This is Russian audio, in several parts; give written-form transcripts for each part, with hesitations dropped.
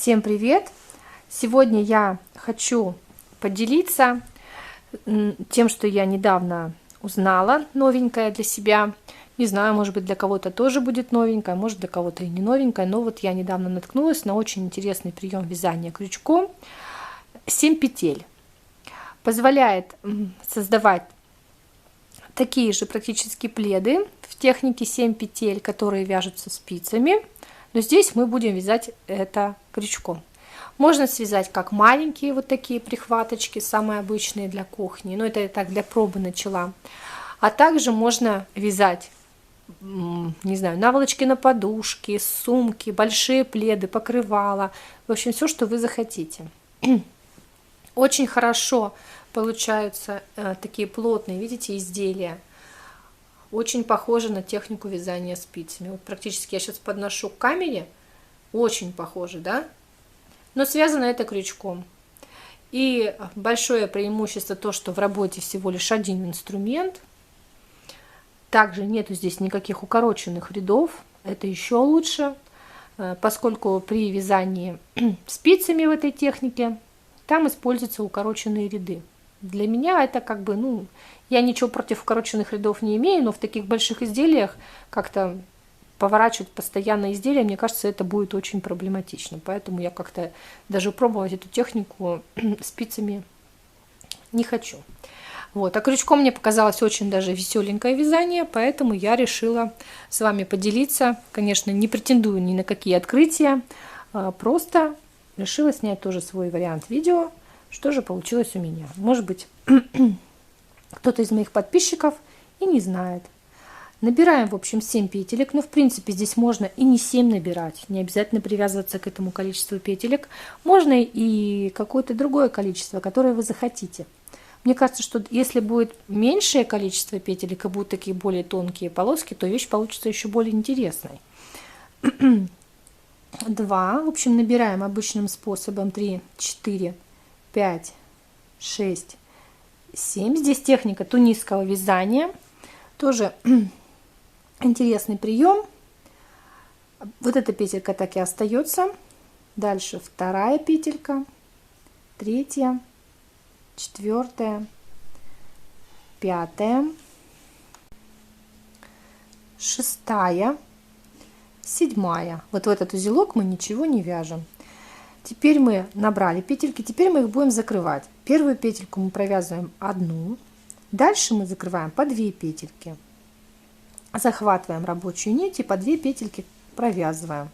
Всем привет! Сегодня я хочу поделиться тем, что я недавно узнала, новенькое для себя. Не знаю, может быть, для кого-то тоже будет новенькое, может, для кого-то и не новенькое, но вот я недавно наткнулась на очень интересный прием вязания крючком. 7 петель. Позволяет создавать такие же практически пледы в технике 7 петель, которые вяжутся спицами. Но здесь мы будем вязать это крючком. Можно связать как маленькие вот такие прихваточки, самые обычные для кухни. Но это я так для пробы начала. А также можно вязать, не знаю, наволочки на подушки, сумки, большие пледы, покрывала. В общем, все, что вы захотите. Очень хорошо получаются такие плотные, видите, изделия. Очень похоже на технику вязания спицами. Вот практически я сейчас подношу к камере. Очень похоже, да? Но связано это крючком. И большое преимущество то, что в работе всего лишь один инструмент. Также нету здесь никаких укороченных рядов. Это еще лучше, поскольку при вязании спицами в этой технике там используются укороченные ряды. Для меня это как бы, я ничего против укороченных рядов не имею, но в таких больших изделиях как-то поворачивать постоянно изделия, мне кажется, это будет очень проблематично. Поэтому я как-то даже пробовать эту технику спицами не хочу. Вот. А крючком мне показалось очень даже веселенькое вязание, поэтому я решила с вами поделиться. Конечно, не претендую ни на какие открытия, просто решила снять тоже свой вариант видео, что же получилось у меня. Может быть, кто-то из моих подписчиков и не знает. Набираем, в общем, 7 петелек, но в принципе здесь можно и не 7 набирать, не обязательно привязываться к этому количеству петелек. Можно и какое-то другое количество, которое вы захотите. Мне кажется, что если будет меньшее количество петелек и будут такие более тонкие полоски, то вещь получится еще более интересной. 2, в общем, набираем обычным способом 3, 4, 5, 6, 7. Здесь техника тунисского вязания. Тоже интересный прием. Вот эта петелька так и остается. Дальше вторая петелька, третья, четвертая, пятая, шестая, седьмая. Вот в этот узелок мы ничего не вяжем. Теперь мы набрали петельки, теперь мы их будем закрывать. Первую петельку мы провязываем одну, дальше мы закрываем по 2 петельки. Захватываем рабочую нить и по 2 петельки провязываем.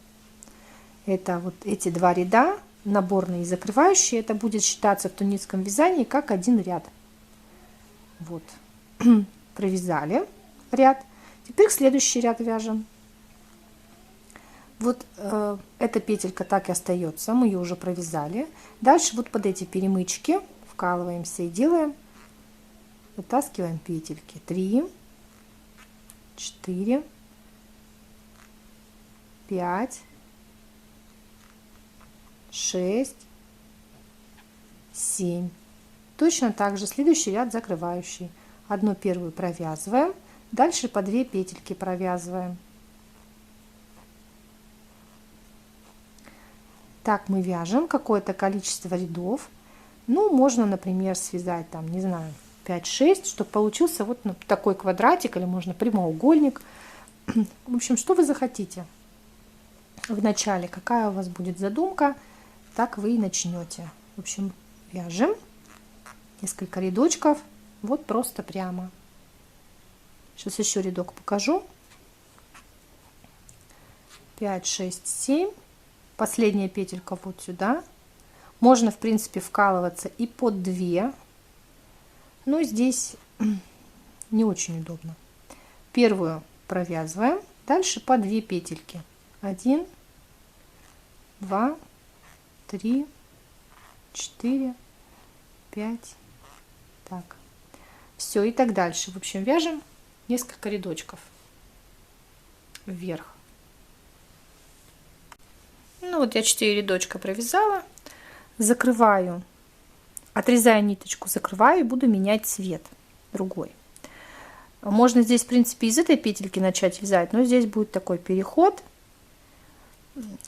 Это вот эти 2 ряда, наборные и закрывающие, это будет считаться в тунисском вязании как один ряд. Вот, провязали ряд, теперь следующий ряд вяжем. Вот эта петелька так и остается, мы ее уже провязали. Дальше вот под эти перемычки вкалываемся и делаем, вытаскиваем петельки. 3, 4, 5, 6, 7. Точно так же следующий ряд закрывающий. Одну первую провязываем, дальше по 2 петельки провязываем. Так мы вяжем какое-то количество рядов. Можно, например, связать там, не знаю, 5-6, чтобы получился вот такой квадратик, или можно прямоугольник. В общем, что вы захотите. В начале какая у вас будет задумка, так вы и начнете. В общем, вяжем несколько рядочков, вот просто прямо. Сейчас еще рядок покажу. 5, 6, 7. Последняя петелька вот сюда. Можно, в принципе, вкалываться и под 2, но здесь не очень удобно. Первую провязываем, дальше по 2 петельки. 1, 2, 3, 4, 5. Так. Все, и так дальше. В общем, вяжем несколько рядочков вверх. Вот я 4 рядочка провязала, закрываю, отрезаю ниточку, закрываю и буду менять цвет другой. Можно здесь, в принципе, из этой петельки начать вязать, но здесь будет такой переход.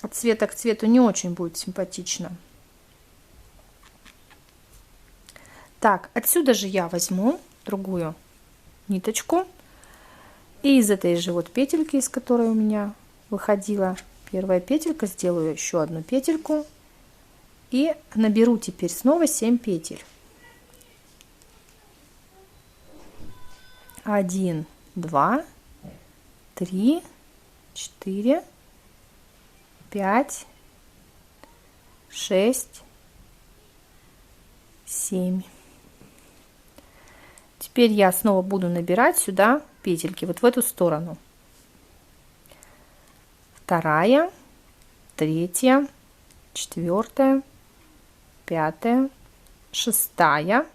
от цвета к цвету не очень будет симпатично. Так, отсюда же я возьму другую ниточку. И из этой же вот петельки, из которой у меня выходила первая петелька, сделаю еще одну петельку. И наберу теперь снова 7 петель. 1, 2, 3, 4, 5, 6, 7. Теперь я снова буду набирать сюда петельки, вот в эту сторону. Вторая, третья, четвертая, пятая, шестая,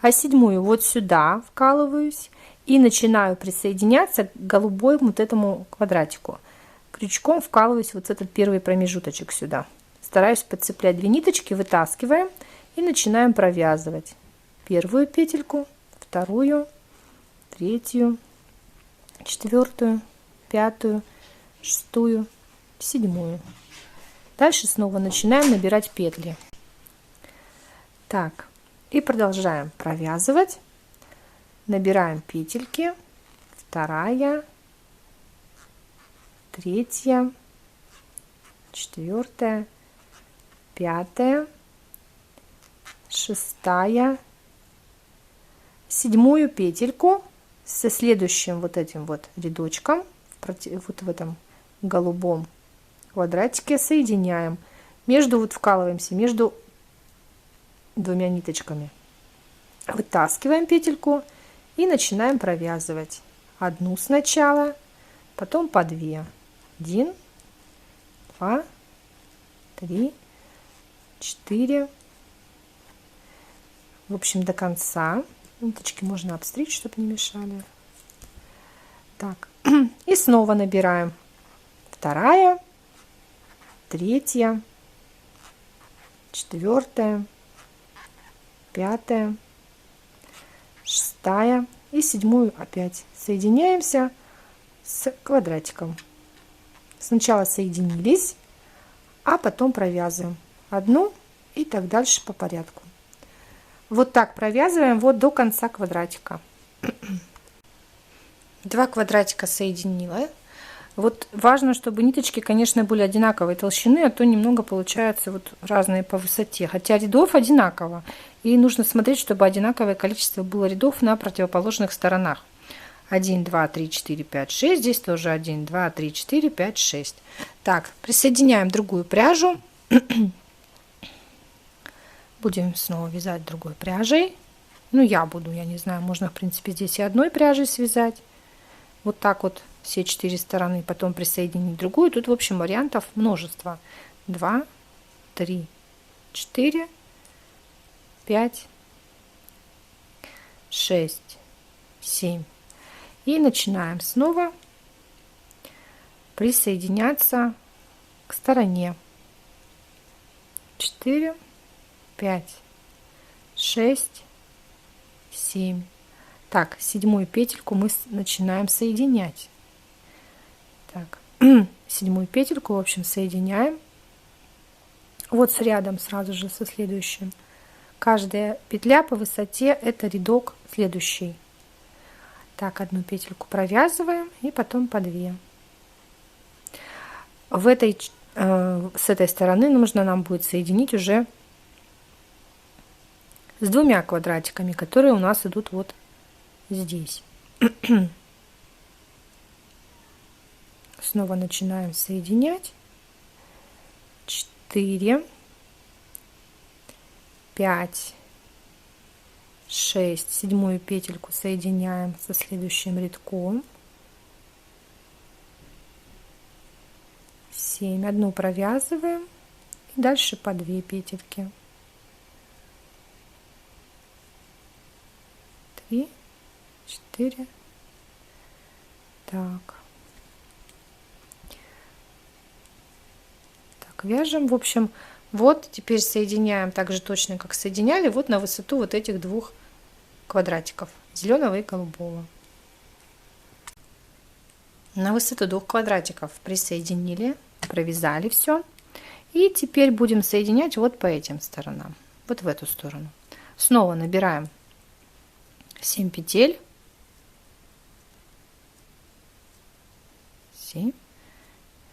а седьмую вот сюда вкалываюсь и начинаю присоединяться к голубому вот этому квадратику. Крючком вкалываюсь вот в этот первый промежуточек сюда. Стараюсь подцеплять 2 ниточки, вытаскиваем и начинаем провязывать первую петельку, вторую, третью, четвертую, пятую, шестую, седьмую. Дальше снова начинаем набирать петли. Так, и продолжаем провязывать. Набираем петельки. Вторая, третья, четвертая, пятая, шестая, седьмую петельку со следующим вот этим вот рядочком, вот в этом голубом квадратике соединяем. Вот вкалываемся между 2 ниточками. Вытаскиваем петельку и начинаем провязывать. Одну сначала, потом по 2. 1, 2, 3, 4. В общем, до конца. Ниточки можно обстричь, чтобы не мешали. Так, и снова набираем. Вторая, третья, четвертая, пятая, шестая и седьмую опять соединяемся с квадратиком. Сначала соединились, а потом провязываем одну и так дальше по порядку. Вот так провязываем вот до конца квадратика. 2 квадратика соединила. Вот важно, чтобы ниточки, конечно, были одинаковой толщины, а то немного получаются вот разные по высоте. Хотя рядов одинаково. И нужно смотреть, чтобы одинаковое количество было рядов на противоположных сторонах. 1, 2, 3, 4, 5, 6. Здесь тоже 1, 2, 3, 4, 5, 6. Так, присоединяем другую пряжу. Будем снова вязать другой пряжей. Ну, я не знаю, можно, в принципе, здесь и одной пряжей связать. Вот так вот все 4 стороны, потом присоединить другую. Тут, в общем, вариантов множество. 2, 3, 4, 5, 6, 7. И начинаем снова присоединяться к стороне. 4, 5, 6, 7. Так, седьмую петельку мы начинаем соединять. Так, седьмую петельку, в общем, соединяем. Вот с рядом сразу же со следующим. Каждая петля по высоте это рядок следующий. Так, одну петельку провязываем и потом по 2. С этой стороны нужно нам будет соединить уже с 2 квадратиками, которые у нас идут вот здесь. Снова начинаем соединять. 4, 5, 6. Седьмую петельку соединяем со следующим рядком. 7. Одну провязываем. И дальше по 2 петельки. 3, 4. Так. Так, вяжем. В общем, вот теперь соединяем так же точно, как соединяли, вот на высоту вот этих 2 квадратиков, зеленого и голубого. На высоту 2 квадратиков присоединили провязали все. И теперь будем соединять вот по этим сторонам, вот в эту сторону. Снова набираем 7 петель. 7.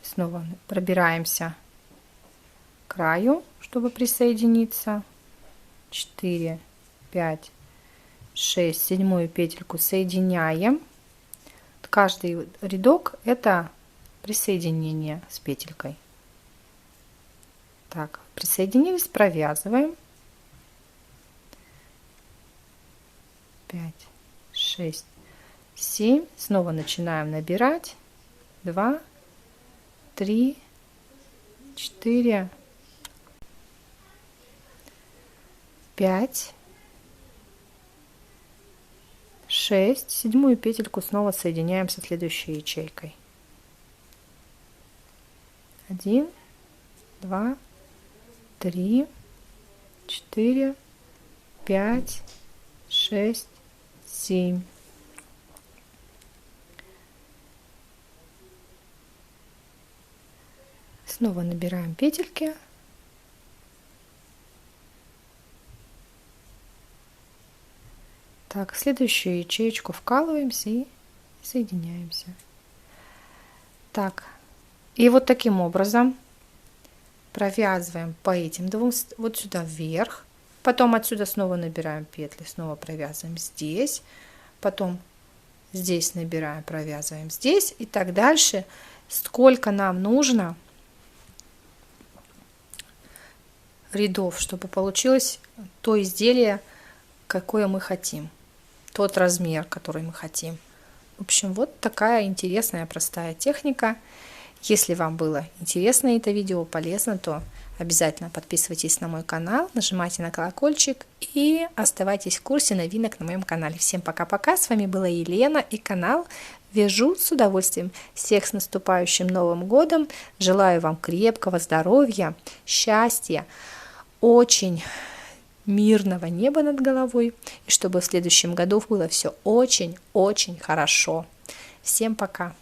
Снова пробираемся к краю, чтобы присоединиться. 4, 5, 6, седьмую петельку соединяем. Каждый рядок это присоединение с петелькой. Так, присоединились, провязываем. 5, 6, 7. Снова начинаем набирать. 2, 3, 4, 5, 6. Седьмую петельку снова соединяем со следующей ячейкой. 1, 2, 3, 4, 5, 6, 7. Снова набираем петельки. Так, следующую ячеечку вкалываемся и соединяемся. Так, и вот таким образом провязываем по этим двум, вот сюда вверх, потом отсюда снова набираем петли, снова провязываем здесь, потом здесь набираем, провязываем здесь и так дальше, сколько нам нужно рядов, чтобы получилось то изделие, какое мы хотим, тот размер, который мы хотим. В общем, вот такая интересная, простая техника. Если вам было интересно это видео, полезно, то обязательно подписывайтесь на мой канал, нажимайте на колокольчик и оставайтесь в курсе новинок на моем канале. Всем пока-пока, с вами была Елена и канал Вяжу с удовольствием. Всех с наступающим Новым годом, желаю вам крепкого здоровья, счастья, очень мирного неба над головой, и чтобы в следующем году было все очень-очень хорошо. Всем пока!